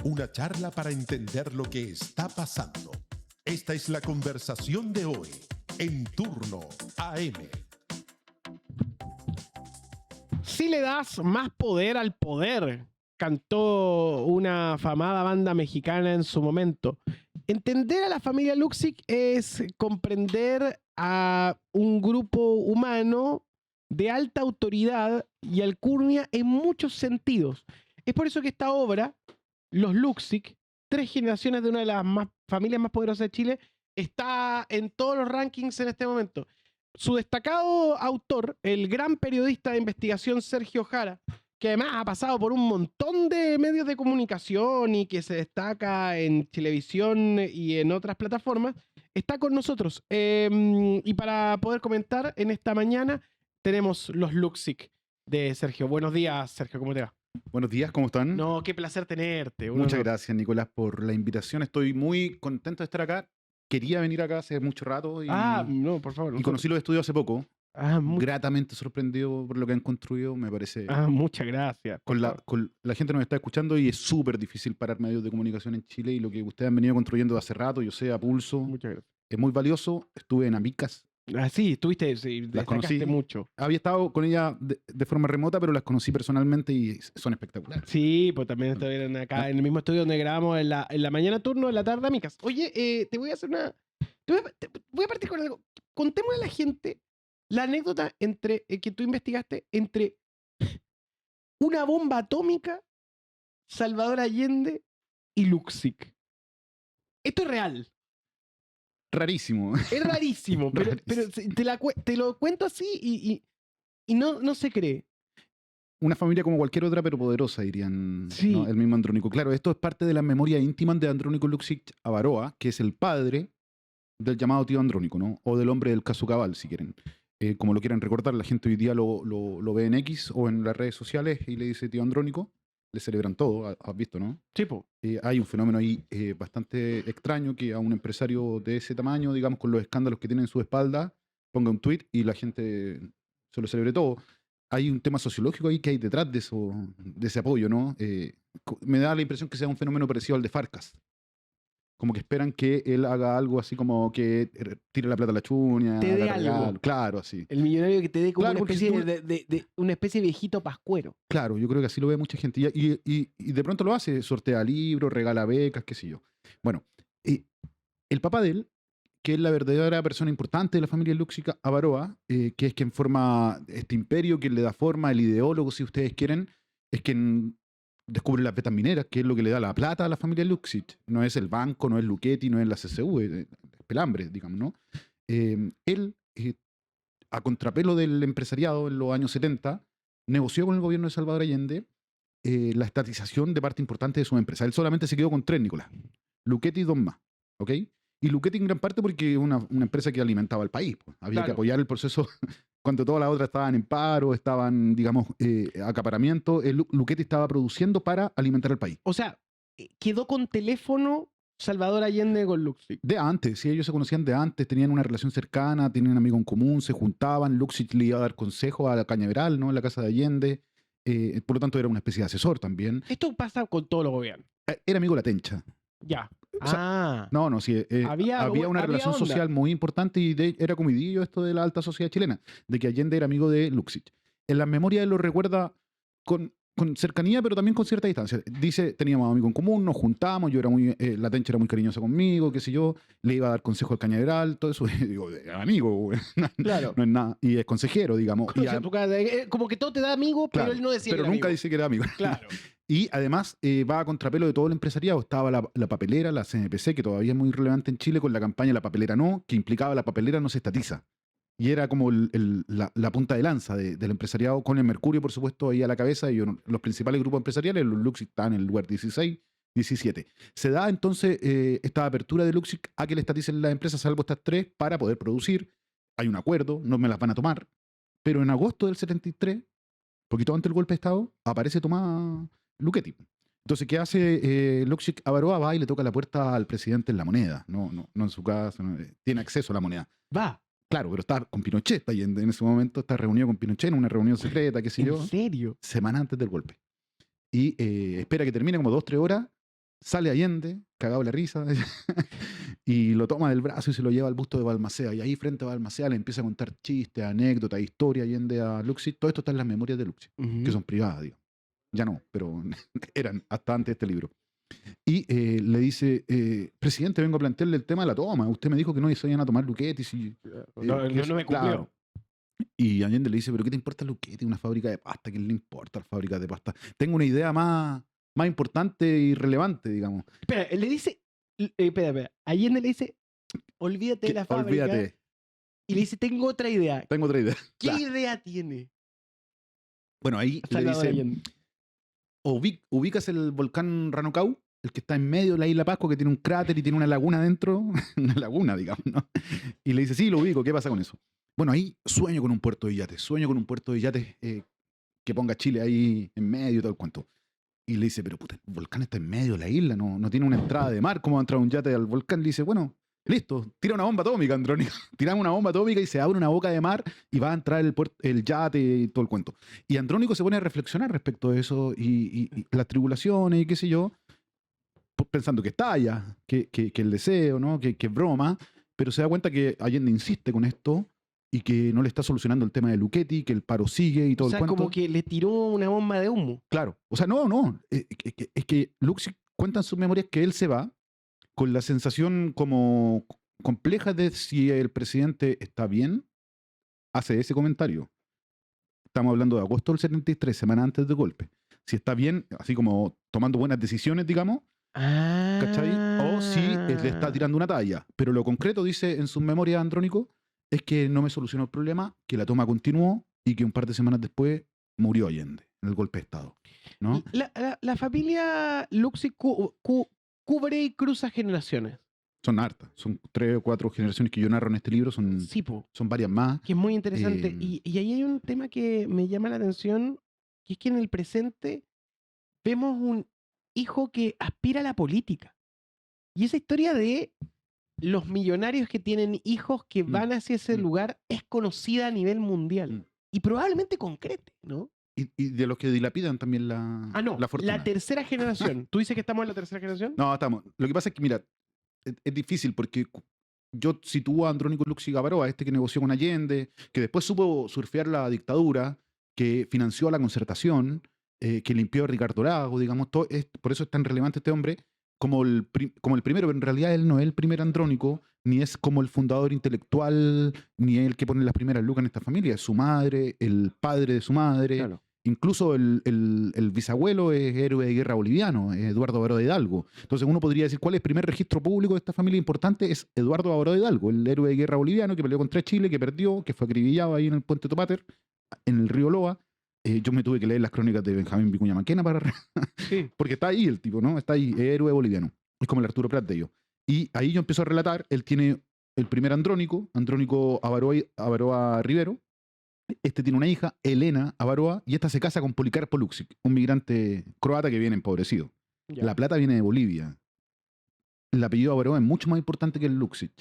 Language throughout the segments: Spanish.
Una charla para entender lo que está pasando. Esta es la conversación de hoy en Turno AM. Si le das más poder al poder, cantó una afamada banda mexicana en su momento. Entender a la familia Luksic es comprender a un grupo humano de alta autoridad y alcurnia en muchos sentidos. Es por eso que esta obra, Los Luksic, 3 generaciones de una de las familias más poderosas de Chile, está en todos los rankings en este momento. Su destacado autor, el gran periodista de investigación Sergio Jara, que además ha pasado por un montón de medios de comunicación y que se destaca en televisión y en otras plataformas, está con nosotros. Y para poder comentar en esta mañana tenemos Los Luksic de Sergio. Buenos días, Sergio, ¿cómo te va? Buenos días, ¿cómo están? No, qué placer tenerte. Muchas gracias, Nicolás, por la invitación. Estoy muy contento de estar acá. Quería venir acá hace mucho rato y, no, por favor. y conocí los estudios hace poco. Muchas Gratamente sorprendido por lo que han construido, me parece. muchas gracias. Con la gente nos está escuchando y es súper difícil parar medios de comunicación en Chile, y lo que ustedes han venido construyendo hace rato, yo sé, a pulso, Muchas gracias. es muy valioso. Estuve en Amicas. Sí, estuviste, Las conocí destacaste mucho. Había estado con ella de forma remota, pero las conocí personalmente y son espectaculares. Sí, pues también estuvieron acá en el mismo estudio donde grabamos en la mañana turno, en la tarde Amicas. Oye, te voy a hacer voy a partir con algo. Contémosle a la gente la anécdota entre que tú investigaste entre una bomba atómica, Salvador Allende y Luksic. Esto es real. Rarísimo. Es rarísimo, pero te lo cuento así y no se cree. Una familia como cualquier otra, pero poderosa, dirían, Sí. ¿no? El mismo Andrónico. Claro, esto es parte de la memoria íntima de Andrónico Luksic Avaroa, que es el padre del llamado tío Andrónico, ¿no? O del hombre del caso Cabal, si quieren. Como lo quieran recordar, la gente hoy día lo ve en X o en las redes sociales y le dice tío Andrónico. Le celebran todo, has visto, ¿no? Sí, po. Hay un fenómeno ahí bastante extraño, que a un empresario de ese tamaño, digamos, con los escándalos que tiene en su espalda, ponga un tuit y la gente se lo celebre todo. Hay un tema sociológico ahí que hay detrás de ese apoyo, ¿no? Me da la impresión que sea un fenómeno parecido al de Farcas. Como que esperan que él haga algo así como que tire la plata a la chuña, Te dé haga regalo. algo. Claro, así. El millonario que te dé como Claro, una porque especie si tú- una especie de viejito pascuero. Claro, yo creo que así lo ve mucha gente. Y de pronto lo hace, sortea libros, regala becas, qué sé yo. Bueno, el papá de él, que es la verdadera persona importante de la familia Luksic Avaroa, que es quien forma este imperio, quien le da forma, el ideólogo, si ustedes quieren, es quien descubre las vetas mineras, que es lo que le da la plata a la familia Luksic. No es el banco, no es Luchetti, no es la CCU, es Pelambre, digamos, ¿no? Él, a contrapelo del empresariado en los años 70, negoció con el gobierno de Salvador Allende la estatización de parte importante de su empresa. Él solamente se quedó con 3, Nicolás. Luchetti y 2 más, ¿ok? Y Luchetti en gran parte porque es una empresa que alimentaba al país. Pues. Había que apoyar el proceso cuando todas las otras estaban en paro, estaban, digamos, acaparamiento. Luchetti estaba produciendo para alimentar al país. O sea, quedó con teléfono Salvador Allende con Luksic. De antes, sí, ellos se conocían de antes, tenían una relación cercana, tenían un amigo en común, se juntaban. Luksic le iba a dar consejos a la Cañaveral, ¿no? En la casa de Allende. Por lo tanto, era una especie de asesor también. Esto pasa con todos los gobiernos. Era amigo de la Tencha. Ya. O sea, no, sí. Había una relación onda. social muy importante y era comidillo esto de la alta sociedad chilena, de que Allende era amigo de Luksic. En las memorias él lo recuerda con cercanía, pero también con cierta distancia. Dice, teníamos amigos en común, nos juntábamos, la Tencha era muy cariñosa conmigo, qué sé yo, le iba a dar consejo al Cañaveral, todo eso. Digo, amigo, Claro. no es nada. Y es consejero, digamos. Como que todo te da amigo, claro, pero él no decía pero que era nunca amigo. dice que era amigo. Claro. Y además va a contrapelo de todo el empresariado. Estaba la papelera, la CNPC, que todavía es muy relevante en Chile, con la campaña La Papelera No, que implicaba la papelera no se estatiza. Y era como la punta de lanza del empresariado, con el Mercurio, por supuesto, ahí a la cabeza, y los principales grupos empresariales, los Luksic están en el lugar 16, 17. Se da entonces esta apertura de Luksic a que le estaticen las empresas, salvo estas 3, para poder producir. Hay un acuerdo, no me las van a tomar. Pero en agosto del 73, poquito antes del golpe de Estado, aparece Tomás Luchetti. Entonces, ¿qué hace Luksic Avaroa? Va y le toca la puerta al presidente en La Moneda, no en su casa, tiene acceso a la moneda. Va. Claro, pero está con Pinochet Allende en ese momento, está reunido con Pinochet en una reunión secreta, qué sé yo. ¿En serio? Semana antes del golpe. Y espera que termine como 2 o 3 horas Sale Allende, cagado la risa, y lo toma del brazo y se lo lleva al busto de Balmaceda. Y ahí frente a Balmaceda le empieza a contar chistes, anécdotas, historia Allende a Luxig. Todo esto está en las memorias de Luxig, que son privadas, digo. Ya no, pero eran hasta antes de este libro. Y le dice, presidente, vengo a plantearle el tema de la toma. Usted me dijo que no se iban a tomar Luquetis. No me cumplió. Claro. Y Allende le dice, ¿pero qué te importa Luquetis? Una fábrica de pasta, ¿qué le importa la fábrica de pasta? Tengo una idea más importante y relevante, digamos. Espera, él le dice, espera. Allende le dice, olvídate de la fábrica. Olvídate. Y le dice, tengo otra idea. Tengo otra idea. ¿Qué Claro. idea tiene? Bueno, ahí le Salvador dice, Allende. ubicas el volcán Ranocau, el que está en medio de la isla Pascua, que tiene un cráter y tiene una laguna dentro, una laguna, digamos, ¿no? Y le dice, sí, lo ubico, ¿qué pasa con eso? Bueno, ahí sueño con un puerto de yates, que ponga Chile ahí en medio y todo el cuento. Y le dice, pero puta, el volcán está en medio de la isla, no tiene una entrada de mar, ¿cómo va a entrar un yate al volcán? Le dice, bueno, listo, tira una bomba atómica, Andrónico. Tiramos una bomba atómica y se abre una boca de mar y va a entrar el yate y todo el cuento. Y Andrónico se pone a reflexionar respecto de eso y las tribulaciones y qué sé yo, pensando que está allá, que el deseo, ¿no? que es broma, pero se da cuenta que Allende insiste con esto y que no le está solucionando el tema de Luchetti, que el paro sigue y todo O sea, el cuento. como que le tiró una bomba de humo. Claro, o sea, no, es que Luxig cuenta en sus memorias que él se va con la sensación como compleja de si el presidente está bien, hace ese comentario. Estamos hablando de agosto del 73, semana antes del golpe. Si está bien, así como tomando buenas decisiones, digamos, ¿cachai? O si le está tirando una talla. Pero lo concreto, dice en sus memorias, Andrónico, es que no me solucionó el problema, que la toma continuó y que un par de semanas después murió Allende en el golpe de Estado, ¿no? La familia Luxig cubre y cruza generaciones. Son hartas, son 3 o 4 generaciones que yo narro en este libro, son Sí, po. varias más. Que es muy interesante. Eh, Y ahí hay un tema que me llama la atención, que es que en el presente vemos un hijo que aspira a la política. Y esa historia de los millonarios que tienen hijos que van hacia ese lugar es conocida a nivel mundial. Y probablemente concrete, ¿no? Y de los que dilapidan también la fortuna. La tercera generación. ¿Tú dices que estamos en la tercera generación? No, estamos. Lo que pasa es que, mira, es difícil porque yo sitúo a Andrónico Luxig Avaroa, este que negoció con Allende, que después supo surfear la dictadura, que financió a la Concertación, que limpió a Ricardo Lago, digamos, por eso es tan relevante este hombre como el primero, pero en realidad él no es el primer Andrónico, ni es como el fundador intelectual, ni es el que pone las primeras lucas en esta familia, es su madre, el padre de su madre. Claro. Incluso el bisabuelo es héroe de guerra boliviano, Eduardo Avaroa de Hidalgo. Entonces uno podría decir cuál es el primer registro público de esta familia importante, es Eduardo Avaroa de Hidalgo, el héroe de guerra boliviano que peleó contra Chile, que perdió, que fue acribillado ahí en el puente Topater, en el río Loa. Yo me tuve que leer las crónicas de Benjamín Vicuña Maquena Sí. porque está ahí el tipo, ¿no? Está ahí, héroe boliviano. Es como el Arturo Prat de ellos. Y ahí yo empiezo a relatar, él tiene el primer Andrónico Avaroa Rivero. Este tiene una hija, Elena Avaroa, y esta se casa con Policarpo Luxig, un migrante croata que viene empobrecido. Ya. La plata viene de Bolivia. El apellido Avaroa es mucho más importante que el Luxig.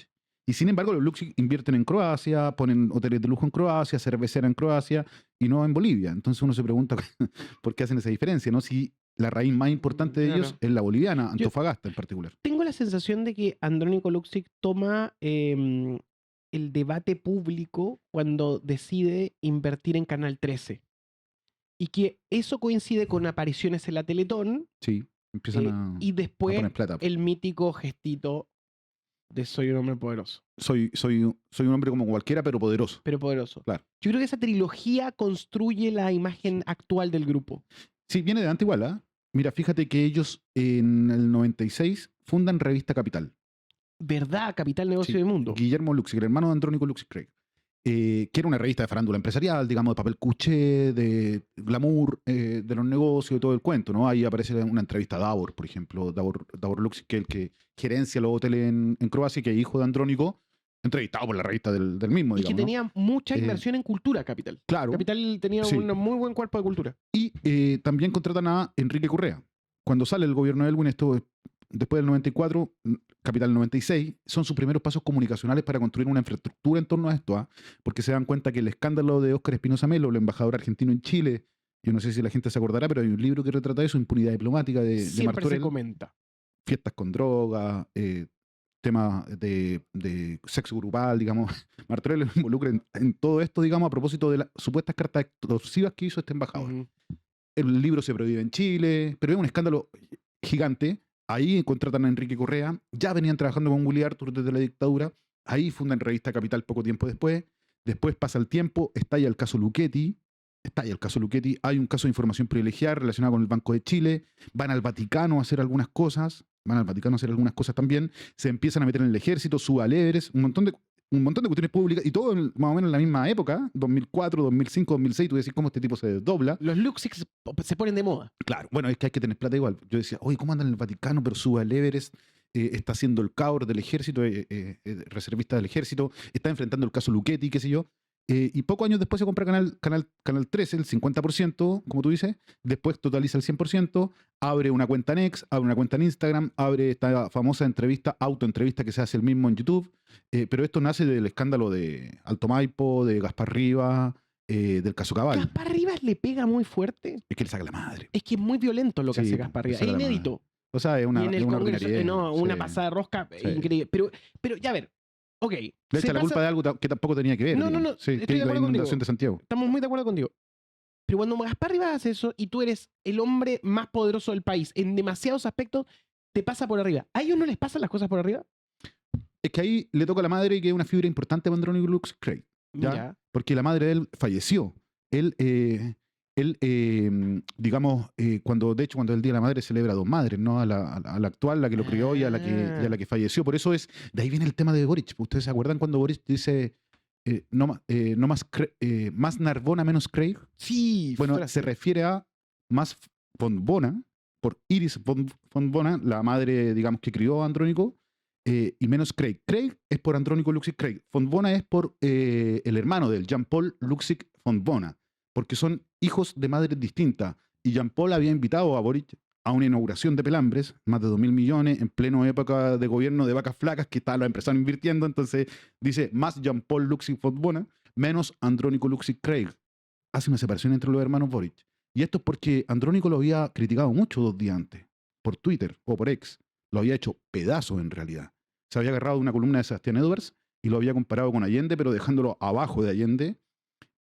Y sin embargo, los Luxig invierten en Croacia, ponen hoteles de lujo en Croacia, cervecera en Croacia y no en Bolivia. Entonces uno se pregunta por qué hacen esa diferencia, ¿no? Si la raíz más importante de ellos es la boliviana, Antofagasta en particular. Tengo la sensación de que Andrónico Luxig toma el debate público cuando decide invertir en Canal 13. Y que eso coincide con apariciones en la Teletón. Sí, empiezan y después a poner plata. El mítico gestito de soy un hombre poderoso. Soy un hombre como cualquiera, pero poderoso. Pero poderoso. Claro. Yo creo que esa trilogía construye la imagen actual del grupo. Sí, viene de antes igual, ¿eh? Mira, fíjate que ellos en el 96 fundan Revista Capital. ¿Verdad? Capital Negocio del Mundo. Guillermo Luxig, el hermano de Andrónico Luxig Craig. Que era una revista de farándula empresarial, digamos, de papel cuché, de glamour, de los negocios y todo el cuento, ¿no? Ahí aparece una entrevista a Davor, por ejemplo, Davor Luxig, que es el que gerencia los hoteles en Croacia, que es hijo de Andrónico, entrevistado por la revista del mismo, y digamos, que tenía ¿no? mucha inversión en cultura, Capital. Claro. Capital tenía un muy buen cuerpo de cultura. Y también contratan a Enrique Correa. Cuando sale el gobierno de Elwin, esto después del 94, Capital 96, son sus primeros pasos comunicacionales para construir una infraestructura en torno a esto, porque se dan cuenta que el escándalo de Óscar Espinosa Melo, el embajador argentino en Chile, yo no sé si la gente se acordará, pero hay un libro que retrata eso, Impunidad Diplomática de Siempre Martorell. se comenta. fiestas con droga, temas de sexo grupal, digamos. Martorell lo involucra en todo esto, digamos, a propósito de las supuestas cartas extorsivas que hizo este embajador. Ujú. El libro se prohíbe en Chile, pero es un escándalo gigante. Ahí contratan a Enrique Correa, ya venían trabajando con Willy Arthur desde la dictadura, ahí fundan Revista Capital poco tiempo después pasa el tiempo, estalla el caso Luchetti, hay un caso de información privilegiada relacionado con el Banco de Chile, van al Vaticano a hacer algunas cosas, también, se empiezan a meter en el ejército, suba al Everest, un montón de cuestiones públicas, y todo más o menos en la misma época, 2004, 2005, 2006, tú decís cómo este tipo se desdobla. Los Luxics se ponen de moda. Claro, bueno, es que hay que tener plata igual. Yo decía, oye, ¿cómo anda en el Vaticano? Pero sube al Everest, está haciendo el CAUR del ejército, reservista del ejército, está enfrentando el caso Luchetti, qué sé yo. Y pocos años después se compra Canal 13, el 50%, como tú dices, después totaliza el 100%, abre una cuenta en X, abre una cuenta en Instagram, abre esta famosa autoentrevista que se hace el mismo en YouTube, pero esto nace del escándalo de Alto Maipo, de Gaspar Rivas, del caso Cabal. Gaspar Rivas le pega muy fuerte. Es que le saca la madre. Es que es muy violento lo que Sí, hace Gaspar le Rivas. saca Es la madre. inédito. O sea, es Y una, en es el una Congreso, ordinariedad. no, una Sí. pasada de rosca Sí. increíble. Pero ya a ver, ok. Le se echa la culpa pasa- de algo que tampoco tenía que ver. No, digamos. Sí, estoy que de la acuerdo contigo. inundación de Santiago. Estamos muy de acuerdo contigo. Pero cuando Gaspar Rivas hace eso y tú eres el hombre más poderoso del país en demasiados aspectos, te pasa por arriba. ¿A ellos no les pasan las cosas por arriba? Es que ahí le toca a la madre, que es una figura importante para Andrónico Lux Craig. ¿Ya? Ya. Porque la madre de él falleció. Digamos, cuando el Día de la Madre celebra a dos madres, ¿no? A la actual, la que lo crió, y a la que falleció. Por eso de ahí viene el tema de Boric. ¿Ustedes se acuerdan cuando Boric dice más Narbona, menos Craig? Sí. Bueno, frase. se refiere a más von Bona, por Iris von Bona, la madre, digamos, que crió a Andrónico, y menos Craig. Craig es por Andrónico Luxic Craig. Von Bona es por el hermano de él, Jean-Paul Luxic von Bona, porque son hijos de madres distintas. Y Jean-Paul había invitado a Boric a una inauguración de Pelambres, más de 2.000 millones, en pleno época de gobierno de vacas flacas, que estaban los empresarios invirtiendo. Entonces dice más Jean-Paul Luxic von Bona, menos Andrónico Luxic Craig. Hace una separación entre los hermanos Boric. Y esto es porque Andrónico lo había criticado mucho 2 días antes, por Twitter o por X. Lo había hecho pedazos en realidad. Se había agarrado de una columna de Sebastián Edwards y lo había comparado con Allende, pero dejándolo abajo de Allende.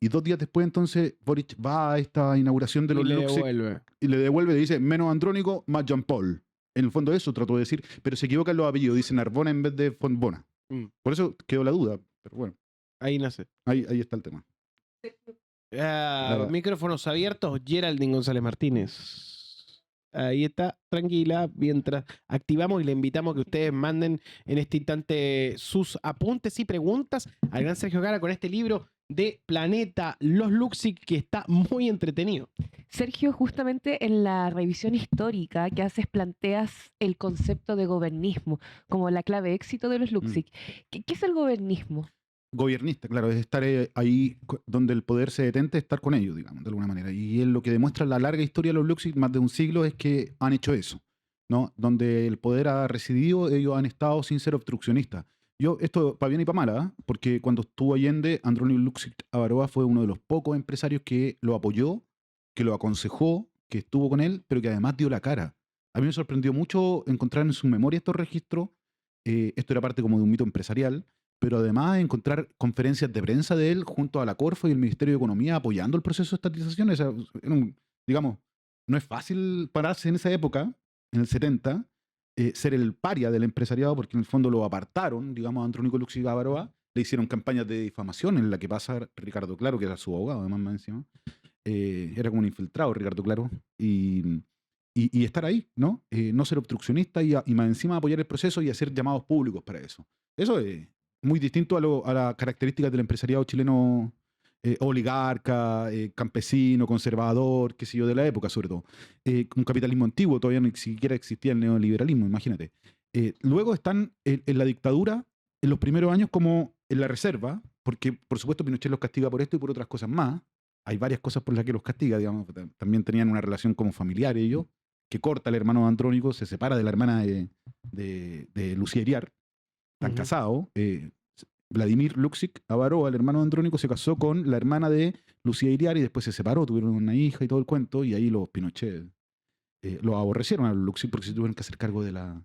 Y 2 días después, entonces, Boric va a esta inauguración de los Y le Luxic devuelve. y le devuelve, le dice menos Andrónico, más Jean Paul. En el fondo eso trató de decir, pero se equivocan los apellidos, dice Narbona en vez de von Bona. Mm. Por eso quedó la duda, pero bueno, Ahí nace. ahí está el tema. Micrófonos abiertos, Geraldine González Martínez. Ahí está, tranquila, mientras activamos y le invitamos a que ustedes manden en este instante sus apuntes y preguntas al gran Sergio Gara con este libro de Planeta Los Luxic, que está muy entretenido. Sergio, justamente en la revisión histórica que haces planteas el concepto de gobernismo como la clave de éxito de los Luxic. ¿Qué es el gobernismo? Gobernista, claro, es estar ahí donde el poder se detente, estar con ellos, digamos, de alguna manera. Y lo que demuestra la larga historia de los Luxic, más de un siglo, es que han hecho eso, ¿no? Donde el poder ha residido, ellos han estado sin ser obstruccionistas. Esto para bien y para mala, ¿eh? Porque cuando estuvo Allende, Andrónico Luxic Avaroa fue uno de los pocos empresarios que lo apoyó, que lo aconsejó, que estuvo con él, pero que además dio la cara. A mí me sorprendió mucho encontrar en su memoria estos registros. Esto era parte como de un mito empresarial, pero además encontrar conferencias de prensa de él junto a la Corfo y el Ministerio de Economía apoyando el proceso de estatización. O sea, digamos, no es fácil pararse en esa época, en el 70, ser el paria del empresariado, porque en el fondo lo apartaron, digamos, a Andrónico Luxic Avaroa, le hicieron campañas de difamación en la que pasa Ricardo Claro, que era su abogado, además, más encima. Era como un infiltrado Ricardo Claro, y estar ahí, ¿no? No ser obstruccionista y más encima apoyar el proceso y hacer llamados públicos para eso. Eso es muy distinto a las características del empresariado chileno, oligarca, campesino, conservador, qué sé yo, de la época sobre todo. Un capitalismo antiguo, todavía ni siquiera existía el neoliberalismo, imagínate. Luego están en la dictadura, en los primeros años como en la reserva, porque por supuesto Pinochet los castiga por esto y por otras cosas más. Hay varias cosas por las que los castiga, digamos. También tenían una relación como familiar ellos, que corta al hermano de Andrónico, se separa de la hermana de Lucía Iriar. Están casados. Vladimir Luxic Avaroa, el hermano de Andrónico, se casó con la hermana de Lucía Iriar y después se separó, tuvieron una hija y todo el cuento, y ahí los Pinochet los aborrecieron a los Luxic porque se tuvieron que hacer cargo de la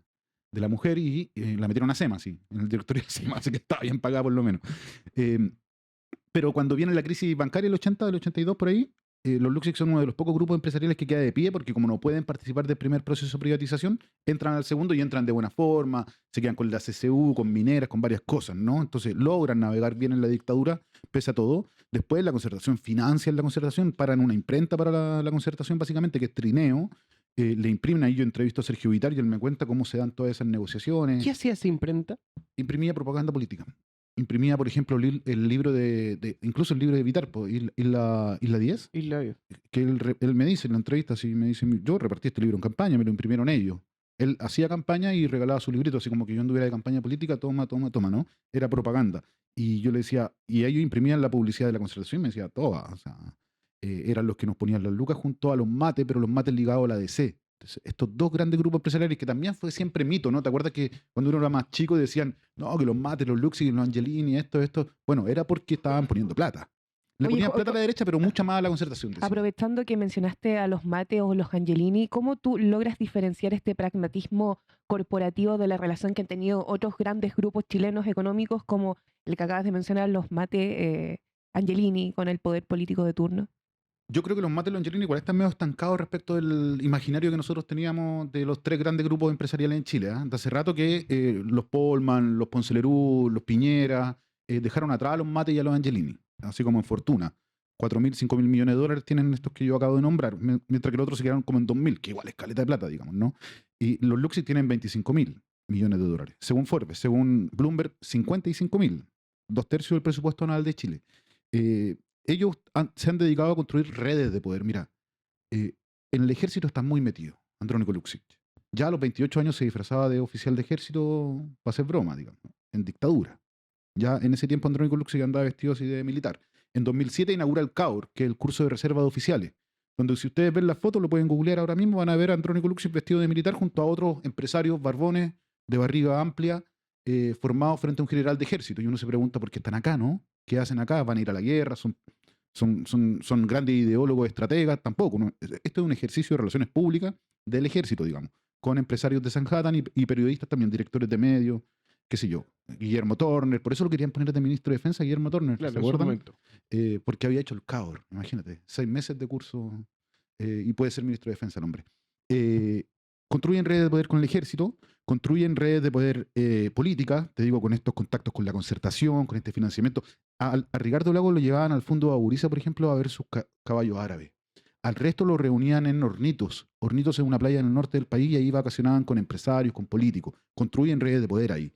de la mujer y la metieron a SEMA, sí, en el directorio de SEMA, así que estaba bien pagada por lo menos. Pero cuando viene la crisis bancaria del 80, del 82 por ahí, los Luxic son uno de los pocos grupos empresariales que queda de pie porque como no pueden participar del primer proceso de privatización, entran al segundo y entran de buena forma, se quedan con la CCU, con mineras, con varias cosas, ¿no? Entonces logran navegar bien en la dictadura, pese a todo. Después la Concertación financia la Concertación, paran una imprenta para la Concertación básicamente, que es Trineo. Le imprimen ahí, yo entrevisto a Sergio Vitar y él me cuenta cómo se dan todas esas negociaciones. ¿Qué hacía esa imprenta? Imprimía propaganda política. Imprimía, por ejemplo, el libro incluso el libro de Vitar, Isla 10, que él me dice en la entrevista, así me dice, yo repartí este libro en campaña, me lo imprimieron ellos. Él hacía campaña y regalaba su librito, así como que yo anduviera de campaña política, toma, ¿no? Era propaganda. Y yo le decía, y ellos imprimían la publicidad de la Concertación y me decía, toda, o sea, eran los que nos ponían las lucas junto a los mates, pero los mates ligados a la DC. Entonces, estos dos grandes grupos empresariales que también fue siempre mito, ¿no? ¿Te acuerdas que cuando uno era más chico decían, no, que los mates, los Luxic, los Angelini, esto? Bueno, era porque estaban poniendo plata. Le ponían plata a la derecha, pero mucha más a la Concertación. Decía. Aprovechando que mencionaste a los mates o los Angelini, ¿cómo tú logras diferenciar este pragmatismo corporativo de la relación que han tenido otros grandes grupos chilenos económicos como el que acabas de mencionar, los mates Angelini, con el poder político de turno? Yo creo que los mates y los Angelini igual están medio estancados respecto del imaginario que nosotros teníamos de los tres grandes grupos empresariales en Chile. De hace rato que los Polman, los Ponce Lerú, los Piñera dejaron atrás a los mates y a los Angelini, así como en fortuna. 4.000, 5.000 millones de dólares tienen estos que yo acabo de nombrar, mientras que los otros se quedaron como en 2.000, que igual es caleta de plata, digamos, ¿no? Y los Luxic tienen 25.000 millones de dólares. Según Forbes, según Bloomberg, 55.000, 2/3 del presupuesto anual de Chile. Ellos se han dedicado a construir redes de poder. Mira, en el ejército están muy metidos, Andrónico Luxic. Ya a los 28 años se disfrazaba de oficial de ejército para hacer broma, digamos, en dictadura. Ya en ese tiempo Andrónico Luxic andaba vestido así de militar. En 2007 inaugura el CAUR, que es el curso de reserva de oficiales, donde si ustedes ven las fotos, lo pueden googlear ahora mismo, van a ver a Andrónico Luxic vestido de militar junto a otros empresarios barbones de barriga amplia, formados frente a un general de ejército. Y uno se pregunta por qué están acá, ¿no? ¿Qué hacen acá? ¿Van a ir a la guerra? ¿Son grandes ideólogos, estrategas? Tampoco, ¿no? Esto es un ejercicio de relaciones públicas del ejército, digamos, con empresarios de Sanhattan y periodistas también, directores de medios, qué sé yo, Guillermo Torner. Por eso lo querían poner de ministro de Defensa, Guillermo Torner, Claro, ¿se acuerdan? Porque había hecho el CAUR, imagínate, 6 meses de curso y puede ser ministro de Defensa el hombre. Construyen redes de poder con el ejército, construyen redes de poder política, te digo, con estos contactos con la Concertación, con este financiamiento. A Ricardo Lagos lo llevaban al fondo de Aburiza, por ejemplo, a ver sus caballos árabes. Al resto lo reunían en Hornitos. Hornitos es una playa en el norte del país y ahí vacacionaban con empresarios, con políticos. Construyen redes de poder ahí.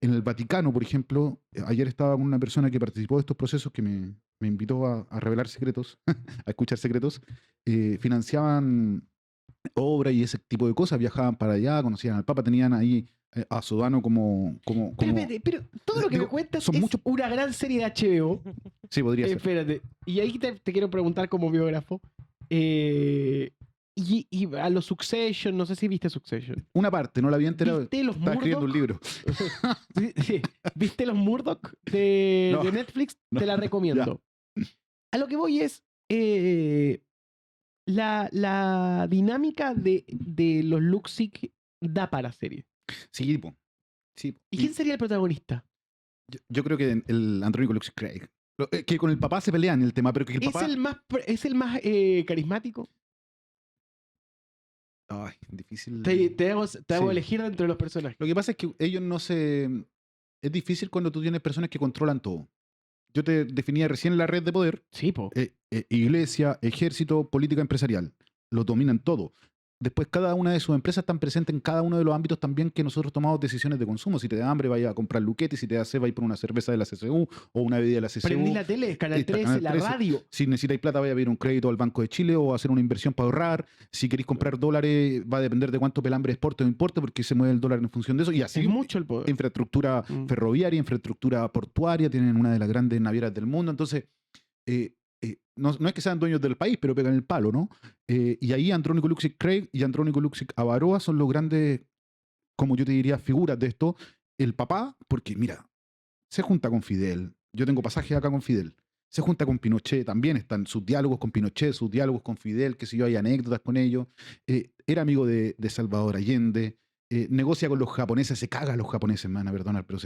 En el Vaticano, por ejemplo, ayer estaba con una persona que participó de estos procesos que me invitó a revelar secretos, a escuchar secretos. Financiaban obra y ese tipo de cosas, viajaban para allá, conocían al Papa, tenían ahí a Sodano como pero todo lo que me cuentas es una gran serie de HBO. Sí, podría ser. Espérate, y ahí te quiero preguntar como biógrafo, y a los Succession, no sé si viste Succession. Una parte, no la había enterado. ¿Viste los Estaba escribiendo un libro. Sí. ¿Viste los Murdoch de Netflix? Te la recomiendo. Ya. A lo que voy es la dinámica de los Luxic da para serie. Sí, sí. ¿Y quién sería el protagonista? Yo creo que el Andrónico Luxic Craig. Que con el papá se pelean el tema, pero que el papá... ¿Es el más carismático? Ay, difícil. Te hago elegir entre los personajes. Lo que pasa es que ellos no se... Es difícil cuando tú tienes personas que controlan todo. Yo te definía recién la red de poder. Sí, po. Iglesia, ejército, política empresarial. Lo dominan todo. Después cada una de sus empresas están presentes en cada uno de los ámbitos también que nosotros tomamos decisiones de consumo. Si te da hambre, vaya a comprar Luquetti. Si te da sed, vaya por una cerveza de la CCU o una bebida de la CCU. Prendí la tele, Canal 13, la radio. Si necesitáis plata, vaya a pedir un crédito al Banco de Chile o hacer una inversión para ahorrar. Si queréis comprar dólares, va a depender de cuánto pelambre exporte o importe, porque se mueve el dólar en función de eso. Y así es mucho el poder. Infraestructura ferroviaria, infraestructura portuaria, tienen una de las grandes navieras del mundo. Entonces, no es que sean dueños del país, pero pegan el palo, ¿no? Y ahí Andrónico Luxic Craig y Andrónico Luxic Avaroa son los grandes, como yo te diría, figuras de esto. El papá, porque mira, se junta con Fidel. Yo tengo pasajes acá con Fidel. Se junta con Pinochet, también están sus diálogos con Pinochet, sus diálogos con Fidel, que si yo hay anécdotas con ellos. Era amigo de Salvador Allende. negocia con los japoneses, se caga a los japoneses, me van a perdonar, pero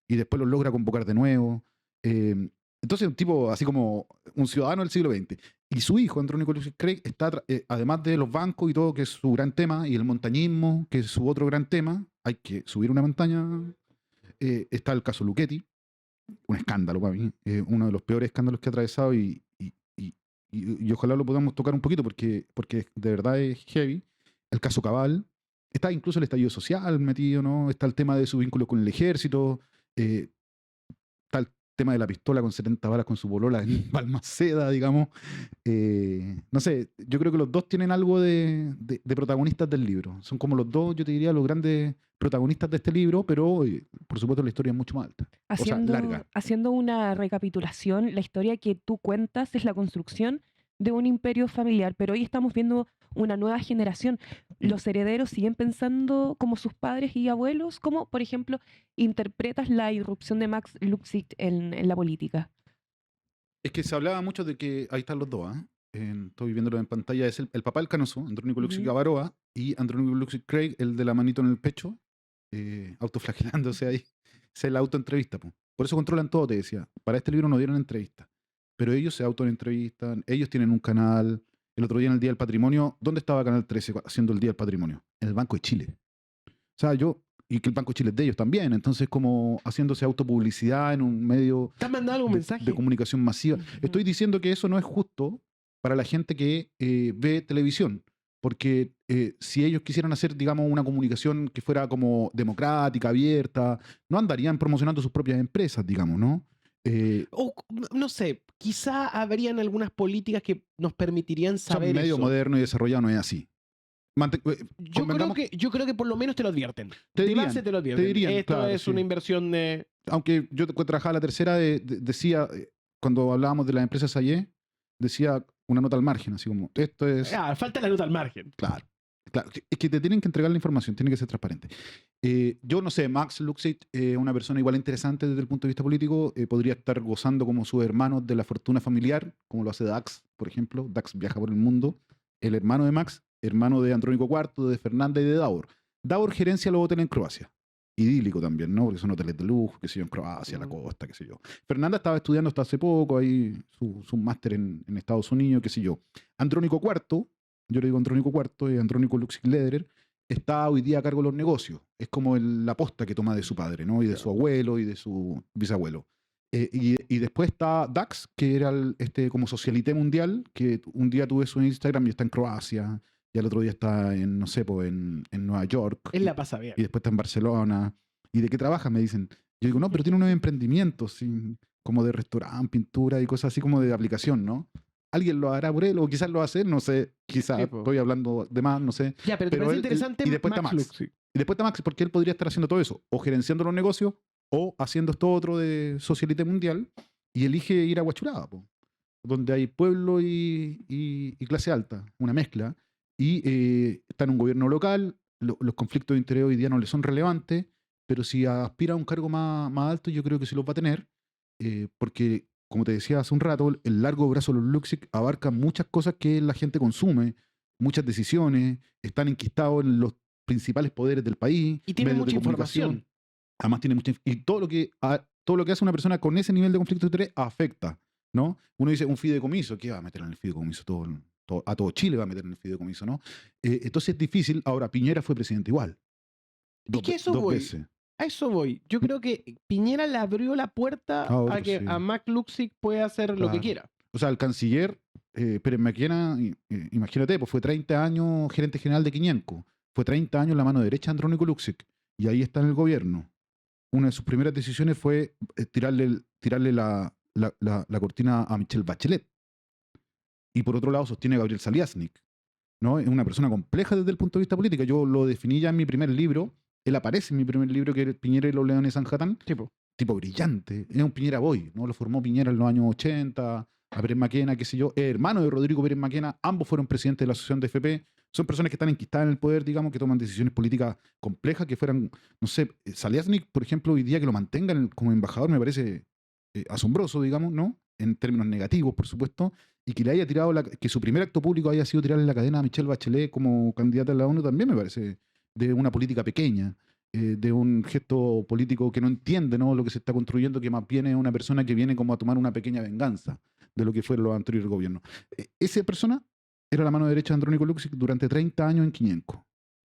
y después los logra convocar de nuevo. Entonces, un tipo así como un ciudadano del siglo XX. Y su hijo, Andrónico Lucius Craig, está, además de los bancos y todo, que es su gran tema, y el montañismo, que es su otro gran tema, hay que subir una montaña. Está el caso Luchetti, un escándalo para mí, uno de los peores escándalos que ha atravesado y ojalá lo podamos tocar un poquito porque de verdad es heavy. El caso Cabal, está incluso el estallido social metido, ¿no? Está el tema de su vínculo con el ejército, está el tema de la pistola con 70 balas con su polola en Balmaceda, digamos. No sé, yo creo que los dos tienen algo de protagonistas del libro. Son como los dos, yo te diría, los grandes protagonistas de este libro, pero por supuesto la historia es mucho más alta. Larga. Haciendo una recapitulación, la historia que tú cuentas es la construcción de un imperio familiar, pero hoy estamos viendo una nueva generación. Los herederos siguen pensando como sus padres y abuelos. ¿Cómo, por ejemplo, interpretas la irrupción de Max Luxic en la política? Es que se hablaba mucho de que, ahí están los dos, estoy viéndolo en pantalla, es el papá del Canoso, Andrónico Luxic Avaroa, y Andrónico Luxic Craig, el de la manito en el pecho, autoflagelándose ahí. Es la autoentrevista. Por eso controlan todo, te decía. Para este libro no dieron entrevista, pero ellos se autoentrevistan, ellos tienen un canal. El otro día en el Día del Patrimonio, ¿dónde estaba Canal 13 haciendo el Día del Patrimonio? En el Banco de Chile. O sea, y que el Banco de Chile es de ellos también, entonces como haciéndose autopublicidad en un medio ¿Te han mandado algún mensaje de comunicación masiva? Estoy diciendo que eso no es justo para la gente que ve televisión, porque si ellos quisieran hacer, digamos, una comunicación que fuera como democrática, abierta, no andarían promocionando sus propias empresas, digamos, ¿no? O no sé, quizá habrían algunas políticas que nos permitirían saber eso. Medio eso. moderno y desarrollado no es así. Yo creo que por lo menos te lo advierten. De base te lo advierten. Esto claro, es una inversión de... Aunque yo trabajaba la tercera, decía, cuando hablábamos de las empresas Sayé, decía una nota al margen, así como, esto es... falta la nota al margen. Claro. Es que te tienen que entregar la información, tiene que ser transparente. Yo no sé, Max Luxic, una persona igual interesante desde el punto de vista político, podría estar gozando como sus hermanos de la fortuna familiar, como lo hace Dax, por ejemplo. Dax viaja por el mundo. El hermano de Max, hermano de Andrónico IV, de Fernanda y de Davor. Davor gerencia los hoteles en Croacia. Idílico también, ¿no? Porque son hoteles de lujo, qué sé yo, en Croacia, la costa, qué sé yo. Fernanda estaba estudiando hasta hace poco, ahí su máster en Estados Unidos, qué sé yo. Andrónico IV, yo le digo Andrónico IV, y Andrónico Luxic Lederer, está hoy día a cargo de los negocios. Es como la posta que toma de su padre, ¿no? Y de su abuelo y de su bisabuelo. Y después está Dax, que era como socialité mundial, que un día tuve su Instagram y está en Croacia, y al otro día está en, no sé, en Nueva York. Él la pasa bien. Y después está en Barcelona. ¿Y de qué trabaja? Me dicen. Yo digo, no, pero tiene unos emprendimientos, ¿sí? Como de restaurante, pintura y cosas así como de aplicación, ¿no? Alguien lo hará por él, o quizás lo va a hacer, no sé, quizás estoy hablando de más, no sé. Ya, pero te parece interesante. Y después está Max. Y después está Max, porque él podría estar haciendo todo eso, o gerenciando los negocios, o haciendo esto otro de socialité mundial, y elige ir a Huachuraba, donde hay pueblo y clase alta, una mezcla, y está en un gobierno local, los conflictos de interés hoy día no le son relevantes, pero si aspira a un cargo más alto, yo creo que sí los va a tener, porque, como te decía hace un rato, el largo brazo de los Luxic abarca muchas cosas que la gente consume, muchas decisiones, están enquistados en los principales poderes del país. Y tiene mucha información. Además tiene mucha y todo lo que hace una persona con ese nivel de conflicto de interés afecta, ¿no? Uno dice un fideicomiso, ¿qué va a meter en el fideicomiso? A todo Chile va a meter en el fideicomiso, ¿no? Entonces es difícil. Ahora, Piñera fue presidente igual. Dos veces. A eso voy. Yo creo que Piñera le abrió la puerta a que a Max Luxic pueda hacer lo que quiera. O sea, el canciller Pérez Maquena, imagínate, pues fue 30 años gerente general de Quiñenco. Fue 30 años la mano derecha de Andrónico Luxic. Y ahí está en el gobierno. Una de sus primeras decisiones fue tirarle la cortina a Michelle Bachelet. Y por otro lado sostiene a Gabriel Saliasnik, ¿no? Es una persona compleja desde el punto de vista político. Yo lo definí ya en mi primer libro. Él aparece en mi primer libro, que es Piñera y los Leones Sanjatán. Tipo brillante. Es un Piñera boy, ¿no? Lo formó Piñera en los años 80, a Pérez Maquena, qué sé yo. Es hermano de Rodrigo Pérez Maquena. Ambos fueron presidentes de la Asociación de FP. Son personas que están enquistadas en el poder, digamos, que toman decisiones políticas complejas, que fueran, no sé, Saliasnik, por ejemplo, hoy día que lo mantengan como embajador me parece asombroso, digamos, ¿no? En términos negativos, por supuesto, y que le haya tirado, que su primer acto público haya sido tirarle la cadena a Michelle Bachelet como candidata a la ONU también me parece de una política pequeña, de un gesto político que no entiende, ¿no?, lo que se está construyendo, que más bien es una persona que viene como a tomar una pequeña venganza de lo que fueron los anteriores gobiernos. Esa persona era la mano derecha de Andrónico Luksic durante 30 años en Quiñenco.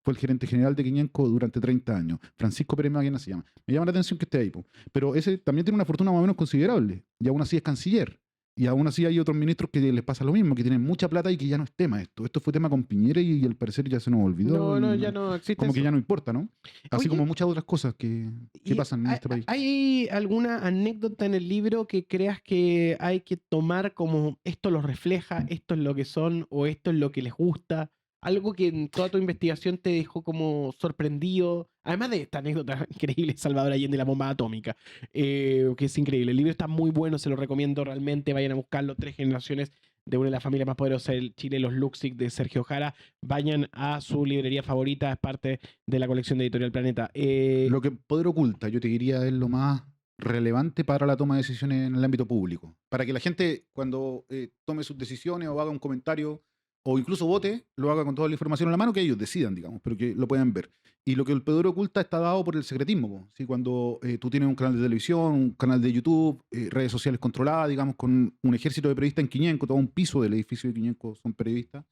Fue el gerente general de Quiñenco durante 30 años. Francisco Pérez Maguena se llama. Me llama la atención que esté ahí, po. Pero ese también tiene una fortuna más o menos considerable. Y aún así es canciller. Y aún así hay otros ministros que les pasa lo mismo, que tienen mucha plata y que ya no es tema esto. Esto fue tema con Piñera y al parecer ya se nos olvidó. No, y ya no existe como que eso. ya no importa, ¿no? Así Oye, como muchas otras cosas que y pasan en este país. ¿hay alguna anécdota en el libro que creas que hay que tomar como esto los refleja, esto es lo que son o esto es lo que les gusta? Algo que en toda tu investigación te dejó como sorprendido, además de esta anécdota increíble, Salvador Allende, la bomba atómica, que es increíble. El libro está muy bueno, se lo recomiendo realmente. Vayan a buscarlo. 3 generaciones de una de las familias más poderosas del Chile, los Luksic, de Sergio Jara. Vayan a su librería favorita, es parte de la colección de Editorial Planeta. Lo que Poder Oculta, yo te diría, es lo más relevante para la toma de decisiones en el ámbito público. Para que la gente, cuando tome sus decisiones o haga un comentario o incluso vote, lo haga con toda la información en la mano, que ellos decidan, digamos, pero que lo puedan ver. Y lo que el Poder Oculta está dado por el secretismo, po, ¿sí? Cuando tú tienes un canal de televisión, un canal de YouTube, redes sociales controladas, digamos, con un ejército de periodistas en Quiñenco, todo un piso del edificio de Quiñenco son periodistas.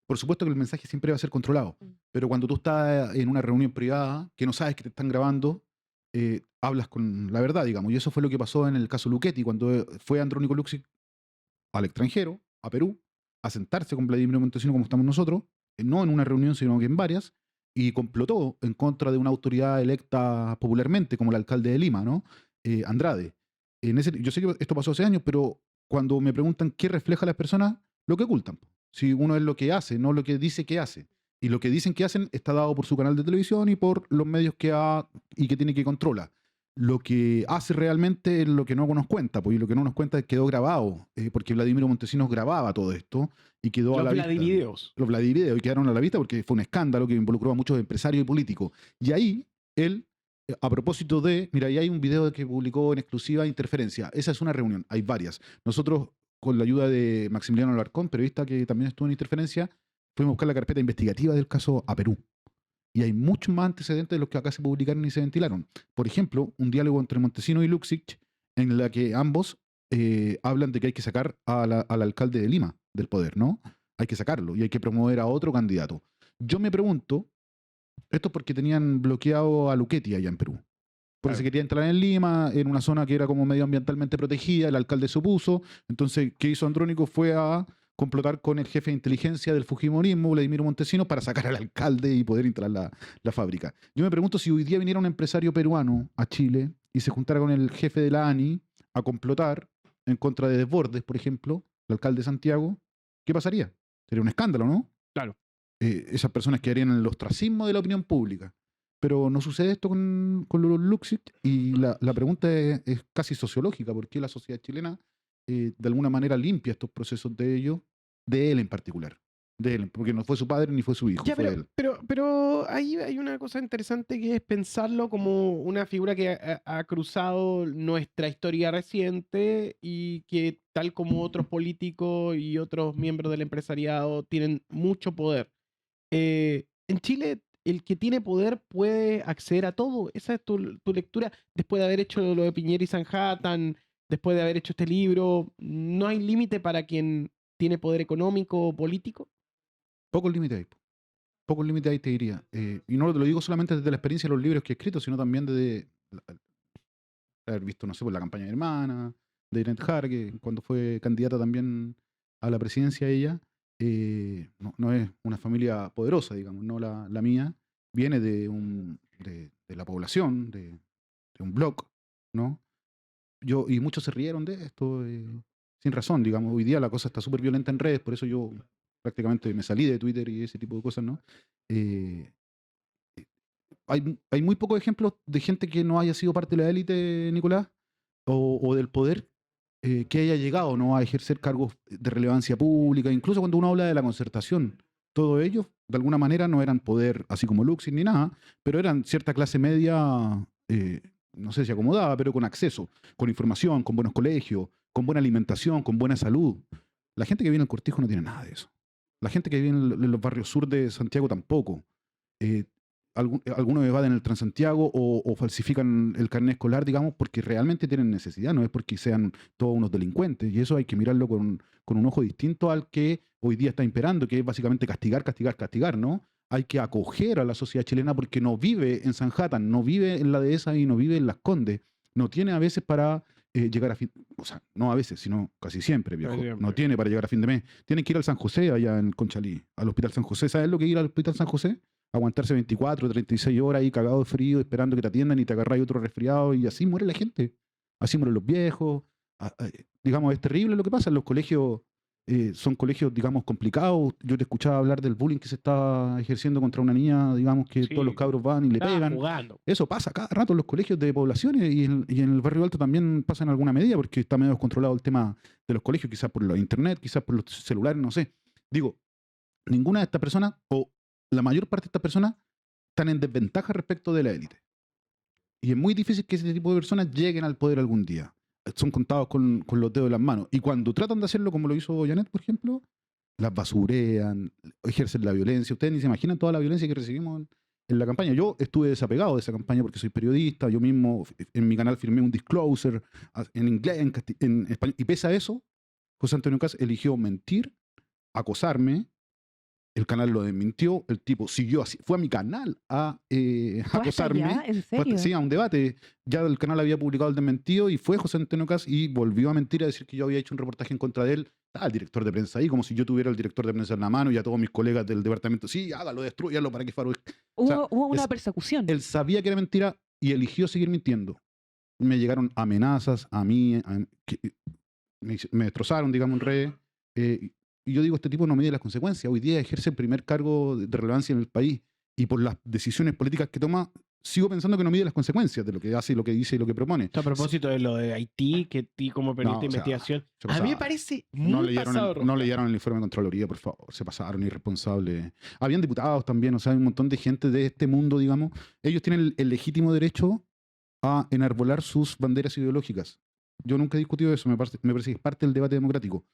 Por supuesto que el mensaje siempre va a ser controlado, pero cuando tú estás en una reunión privada, que no sabes que te están grabando, hablas con la verdad, digamos. Y eso fue lo que pasó en el caso Luchetti, cuando fue Andrónico Luksic al extranjero, a Perú, a sentarse con Vladimiro Montesino como estamos nosotros, no en una reunión, sino que en varias, y complotó en contra de una autoridad electa popularmente, como el alcalde de Lima, ¿no? Andrade. Yo sé que esto pasó hace años, pero cuando me preguntan qué refleja a las personas, lo que ocultan. Si uno es lo que hace, no lo que dice que hace. Y lo que dicen que hacen está dado por su canal de televisión y por los medios que ha y que tiene que controla. Lo que hace realmente es lo que no nos cuenta, pues, y lo que no nos cuenta es que quedó grabado, porque Vladimiro Montesinos grababa todo esto y quedó a la vista. Los Vladivideos, y quedaron a la vista porque fue un escándalo que involucró a muchos empresarios y políticos. Y ahí él, a propósito de, mira, ahí hay un video que publicó en exclusiva Interferencia. Esa es una reunión, hay varias. Nosotros, con la ayuda de Maximiliano Alarcón, periodista que también estuvo en Interferencia, fuimos a buscar la carpeta investigativa del caso a Perú. Y hay muchos más antecedentes de los que acá se publicaron y se ventilaron. Por ejemplo, un diálogo entre Montesino y Luksic, en la que ambos hablan de que hay que sacar al alcalde de Lima del poder, ¿no? Hay que sacarlo y hay que promover a otro candidato. Yo me pregunto, esto es porque tenían bloqueado a Luchetti allá en Perú. Porque se quería entrar en Lima, en una zona que era como medioambientalmente protegida, el alcalde se opuso. Entonces, ¿qué hizo Andrónico? Fue a complotar con el jefe de inteligencia del fujimorismo, Vladimiro Montesinos, para sacar al alcalde y poder instalar la fábrica. Yo me pregunto si hoy día viniera un empresario peruano a Chile y se juntara con el jefe de la ANI a complotar en contra de Desbordes, por ejemplo, el alcalde de Santiago, ¿qué pasaría? Sería un escándalo, ¿no? Claro. Esas personas quedarían en el ostracismo de la opinión pública. Pero no sucede esto con los Luksic, y la pregunta es casi sociológica. ¿Por qué la sociedad chilena de alguna manera limpia estos procesos de ellos, de él en particular? De él, porque no fue su padre ni fue su hijo, Ya, fue él. pero ahí hay una cosa interesante, que es pensarlo como una figura que ha cruzado nuestra historia reciente y que, tal como otros políticos y otros miembros del empresariado, tienen mucho poder. En Chile, el que tiene poder puede acceder a todo. Esa es tu lectura. Después de haber hecho lo de Piñera y Sanhattan, después de haber hecho este libro, ¿no hay límite para quien tiene poder económico o político? Pocos límites hay. Pocos límites hay, te diría. Y no lo digo solamente desde la experiencia de los libros que he escrito, sino también desde haber visto, no sé, por la campaña de mi hermana, de Irene Jara, que cuando fue candidata también a la presidencia ella, no es una familia poderosa, digamos, no la mía, viene de la población, de un blog, ¿no? Y muchos se rieron de esto, sin razón, digamos. Hoy día la cosa está súper violenta en redes, por eso yo prácticamente me salí de Twitter y ese tipo de cosas, ¿no? Hay muy pocos ejemplos de gente que no haya sido parte de la élite, Nicolás, o del poder, que haya llegado, ¿no?, a ejercer cargos de relevancia pública. Incluso cuando uno habla de la Concertación, todos ellos, de alguna manera, no eran poder así como Luksic ni nada, pero eran cierta clase media, no sé si acomodada, pero con acceso, con información, con buenos colegios, con buena alimentación, con buena salud. La gente que vive en el Cortijo no tiene nada de eso. La gente que vive en los barrios sur de Santiago tampoco. algunos evaden el Transantiago o falsifican el carnet escolar, digamos, porque realmente tienen necesidad, no es porque sean todos unos delincuentes. Y eso hay que mirarlo con un ojo distinto al que hoy día está imperando, que es básicamente castigar, castigar, castigar, ¿no? Hay que acoger a la sociedad chilena porque no vive en Sanhattan, no vive en la Dehesa y no vive en Las Condes. No tiene a veces para llegar a fin, o sea, no a veces, sino casi siempre, viejo. Siempre. No tiene para llegar a fin de mes. Tiene que ir al San José, allá en Conchalí, al Hospital San José. ¿Sabes lo que es ir al Hospital San José? Aguantarse 24, 36 horas ahí cagado de frío, esperando que te atiendan y te agarráis otro resfriado, y así muere la gente. Así mueren los viejos. Digamos, es terrible lo que pasa en los colegios. Son colegios, digamos, complicados. Yo te escuchaba hablar del bullying que se está ejerciendo contra una niña, digamos, que Sí. todos los cabros van y le Estaba pegan. jugando. Eso pasa cada rato en los colegios de poblaciones y en el barrio alto también pasa en alguna medida porque está medio descontrolado el tema de los colegios, quizás por la internet, quizás por los celulares, no sé. Digo, ninguna de estas personas, o la mayor parte de estas personas, están en desventaja respecto de la élite. Y es muy difícil que ese tipo de personas lleguen al poder algún día. Son contados con los dedos de las manos. Y cuando tratan de hacerlo, como lo hizo Janet, por ejemplo, las basurean, ejercen la violencia. Ustedes ni se imaginan toda la violencia que recibimos en la campaña. Yo estuve desapegado de esa campaña porque soy periodista. Yo mismo en mi canal firmé un disclosure en inglés, en español. Y pese a eso, José Antonio Caz eligió mentir, acosarme. El canal lo desmintió, el tipo siguió así, fue a mi canal a ¿Fue hasta acosarme. allá? ¿En Fue serio? sí, a un debate. Ya el canal había publicado el desmentido y fue José Antonio Caz y volvió a mentir, a decir que yo había hecho un reportaje en contra de él. Estaba el director de prensa ahí, como si yo tuviera el director de prensa en la mano y a todos mis colegas del departamento. Sí, hágalo, destruyalo para que Faro. O sea, Hubo una es- persecución. Él sabía que era mentira y eligió seguir mintiendo. Me llegaron amenazas a mí, me destrozaron, digamos, en redes. Y yo digo, este tipo no mide las consecuencias. Hoy día ejerce el primer cargo de relevancia en el país y por las decisiones políticas que toma, sigo pensando que no mide las consecuencias de lo que hace, lo que dice y lo que propone. A propósito de lo de Haití, que ti como periodista de No, o sea, investigación, se a mí me pasaron. parece No muy leyeron, pasado de no rosca. leyeron el informe de Contraloría, por favor. Se pasaron, irresponsables. Habían diputados también, o sea, hay un montón de gente de este mundo, digamos. Ellos tienen el legítimo derecho a enarbolar sus banderas ideológicas. Yo nunca he discutido eso, me parece que es parte del debate democrático.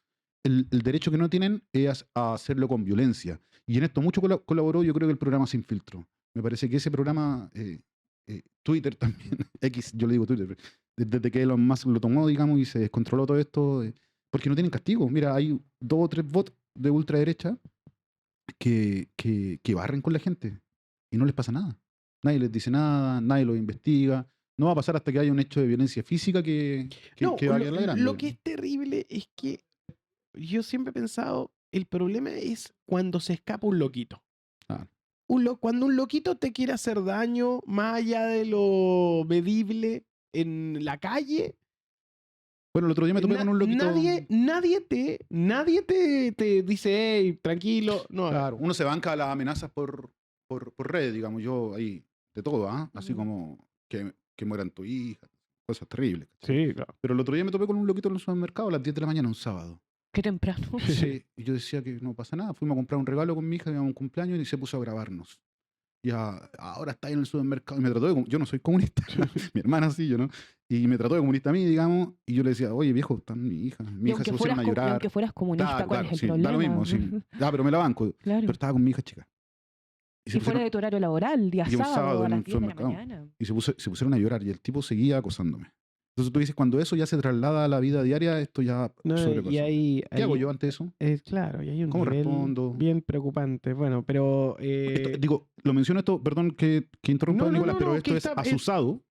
El derecho que no tienen es a hacerlo con violencia. Y en esto mucho colaboró, yo creo, que el programa Sin Filtro. Me parece que ese programa, Twitter también, X, yo le digo Twitter, desde que Elon Musk lo tomó, digamos, y se descontroló todo esto, porque no tienen castigo. Mira, hay 2 o 3 bots de ultraderecha que barren con la gente y no les pasa nada. Nadie les dice nada, nadie los investiga. No va a pasar hasta que haya un hecho de violencia física que No, vaya a la grande. lo que es terrible es que yo siempre he pensado, el problema es cuando se escapa un loquito. Claro. Cuando un loquito te quiere hacer daño más allá de lo medible en la calle, Bueno, el otro día me topé con un loquito. nadie te dice, hey, tranquilo. No, Claro, uno se banca las amenazas por redes, digamos, yo ahí, de todo, así Ujú. como que mueran tu hija, cosas terribles. ¿cachai? sí, claro. Pero el otro día me topé con un loquito en el supermercado a las 10 de la mañana, un sábado. Qué temprano. Sí, y yo decía que no pasa nada. Fuimos a comprar un regalo con mi hija, íbamos a un cumpleaños y se puso a grabarnos. Ya, ahora está ahí en el supermercado y me trató de... Yo no soy comunista, mi hermana sí, yo no. Y me trató de comunista a mí, digamos, y yo le decía, oye, viejo, está mi hija Y se pusieron a llorar. aunque fueras comunista, Claro, ¿cuál claro, es el sí, problema? da lo mismo, sí. Pero me la banco. Claro. Pero estaba con mi hija chica. Y se Y fuera pusieron- de tu horario laboral, día Y un sábado, sábado a en las un 10 de la supermercado. mañana. y se pusieron a llorar y el tipo seguía acosándome. Entonces tú dices, cuando eso ya se traslada a la vida diaria, esto ya No, sobrepasó. y ahí, ¿Qué hago yo ante eso? Claro, y hay un ¿Cómo nivel respondo? bien preocupante. Bueno, pero... Digo, lo menciono esto, perdón que interrumpa, No, no, Nicolás, no, pero no, esto que es está- asusado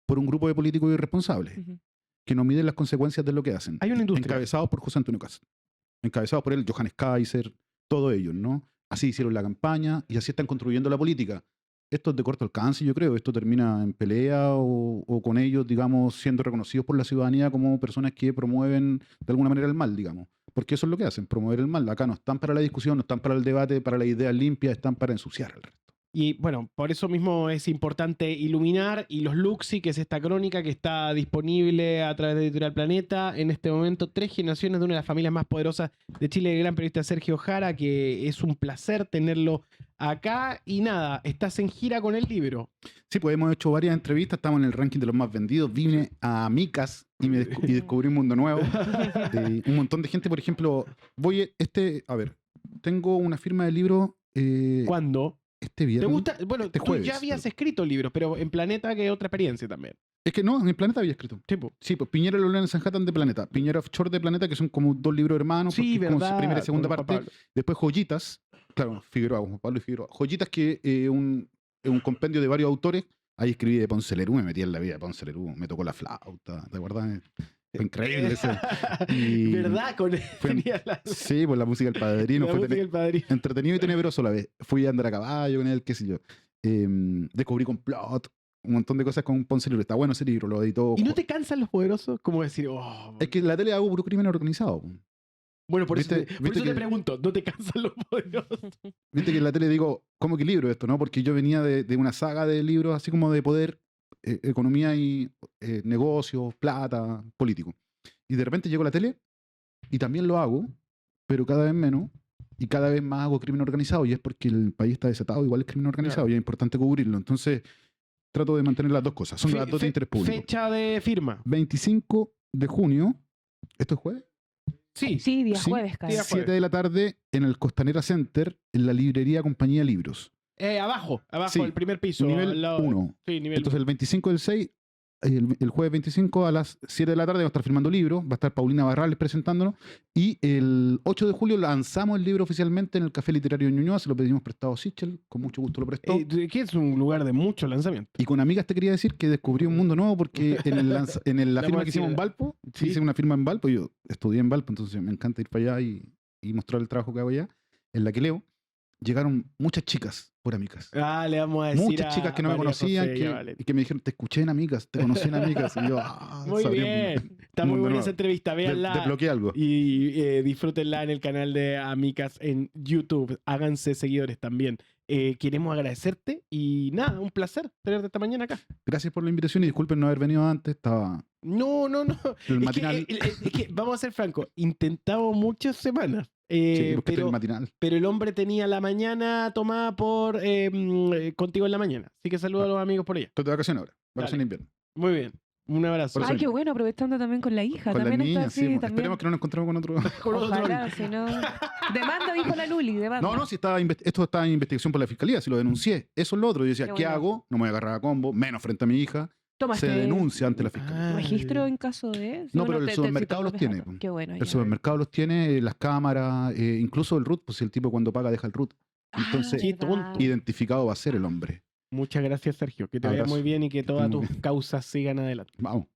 por un grupo de políticos irresponsables Ujú. que no miden las consecuencias de lo que hacen. Hay una industria. Encabezados por José Antonio Caz. Encabezados por él, Johannes Kaiser, todos ellos, ¿no? Así hicieron la campaña y así están construyendo la política. Esto es de corto alcance, yo creo. Esto termina en pelea o con ellos, digamos, siendo reconocidos por la ciudadanía como personas que promueven de alguna manera el mal, digamos. Porque eso es lo que hacen, promover el mal. Acá no están para la discusión, no están para el debate, para las ideas limpias, están para ensuciar al resto. Y bueno, por eso mismo es importante iluminar y los Luxi, que es esta crónica que está disponible a través de Editorial Planeta. En este momento, 3 generaciones de una de las familias más poderosas de Chile, el gran periodista Sergio Jara, que es un placer tenerlo acá. Y nada, estás en gira con el libro. Sí, pues hemos hecho varias entrevistas, estamos en el ranking de los más vendidos. Vine a Amicas y descubrí un mundo nuevo. Un montón de gente, por ejemplo, tengo una firma de libro. ¿Cuándo? este ¿Te viernes. gusta? Bueno, este tú jueves, ya habías perdón. escrito libros, pero en Planeta, que es otra experiencia también. Es que no, en el Planeta había escrito. Tipo. Sí, pues Piñera y los Leones Sanhattan de Planeta. Piñera Offshore de Planeta, que son como 2 libros hermanos, Sí, porque es como verdad. primera y segunda con Juan parte. Pablo. Después Joyitas, claro, Figueroa, Juan Pablo y Figueroa. Joyitas que es un compendio de varios autores. Ahí escribí de Ponce Lerú, me metí en la vida de Ponce Lerú, me tocó la flauta, ¿te acuerdas? Fue increíble eso. Y ¿Verdad? Con tenía la, sí, pues la música del Padrino la fue música del Padrino. entretenido y tenebroso a la vez. Fui a andar a caballo con él, qué sé yo. Descubrí Complot, un montón de cosas con Ponce Lerú. Está bueno ese libro, lo editó. ¿Y no te cansan los poderosos? Como decir, oh, Es que en la tele hago puro crimen organizado. bueno, por eso, ¿Viste- por viste eso te que- pregunto, ¿no te cansan los poderosos? Viste que en la tele digo, ¿cómo equilibro esto? ¿No? Porque yo venía de una saga de libros así como de poder, economía y negocios, plata, político. Y de repente llego a la tele y también lo hago, pero cada vez menos y cada vez más hago crimen organizado. Y es porque el país está desatado, igual es crimen organizado y es importante cubrirlo. Entonces trato de mantener las dos cosas. Son las dos de interés público. Fecha de firma. 25 de junio, ¿esto es jueves? Sí. Sí, día Sí, jueves, casi. día 7 de la tarde en el Costanera Center, en la librería Compañía Libros. Abajo, Sí, el primer piso. nivel al lado- 1. Sí, nivel Entonces el 25 del 6, el jueves 25 a las 7 de la tarde va a estar firmando libros, va a estar Paulina Barrales presentándonos y el 8 de julio lanzamos el libro oficialmente en el Café Literario de Ñuñoa, se lo pedimos prestado a Sichel, con mucho gusto lo prestó. que es un lugar de mucho lanzamiento. Y con amigas te quería decir que descubrí un mundo nuevo porque la La firma que hicimos en mochila. Valpo, Sí. hice una firma en Valpo, yo estudié en Valpo, entonces me encanta ir para allá y mostrar el trabajo que hago allá, en la que leo. Llegaron muchas chicas por amigas. Ah, le vamos a decir Muchas chicas que no me María conocían José y a Valeria. y que me dijeron, te escuché en Amigas, te conocí en Amigas. Y yo, Muy sabría bien. Está un muy mundo buena nuevo. esa entrevista. Véanla. Desbloqueé algo. Y disfrútenla en el canal de Amicas en YouTube. Háganse seguidores también. Queremos agradecerte y nada, un placer tenerte esta mañana acá. Gracias por la invitación y disculpen no haber venido antes, estaba No. el Es matinal. que, vamos a ser francos, intentamos muchas semanas. Sí, porque pero, el matinal. pero el hombre tenía la mañana tomada por contigo en la mañana. Así que saludo a los amigos por allá. Estoy de vacaciones ahora, vacaciones de invierno. Muy bien. Un abrazo. Por Ay, eso- qué bueno, aprovechando también con la hija. Con la También está niña, así, sí. también. Esperemos que no nos encontremos con otro. Con otro- Ojalá, si no. Demanda, dijo la Luli, demanda. No, si esto está en investigación por la fiscalía, si lo denuncié. Eso es lo otro. Yo decía, Qué ¿qué bueno. hago? No me voy a agarrar a combo, menos frente a mi hija. Tomaste Se denuncia ante la fiscalía. registro en caso de. No, pero el supermercado los tiene. Qué bueno. El ya. supermercado los tiene, las cámaras, incluso el RUT, pues el tipo cuando paga deja el RUT. Entonces, Qué verdad. tonto. identificado va a ser el hombre. Muchas gracias, Sergio. Que te vaya Abrazo. muy bien y que Que todas estén muy tus causas sigan adelante. Vamos.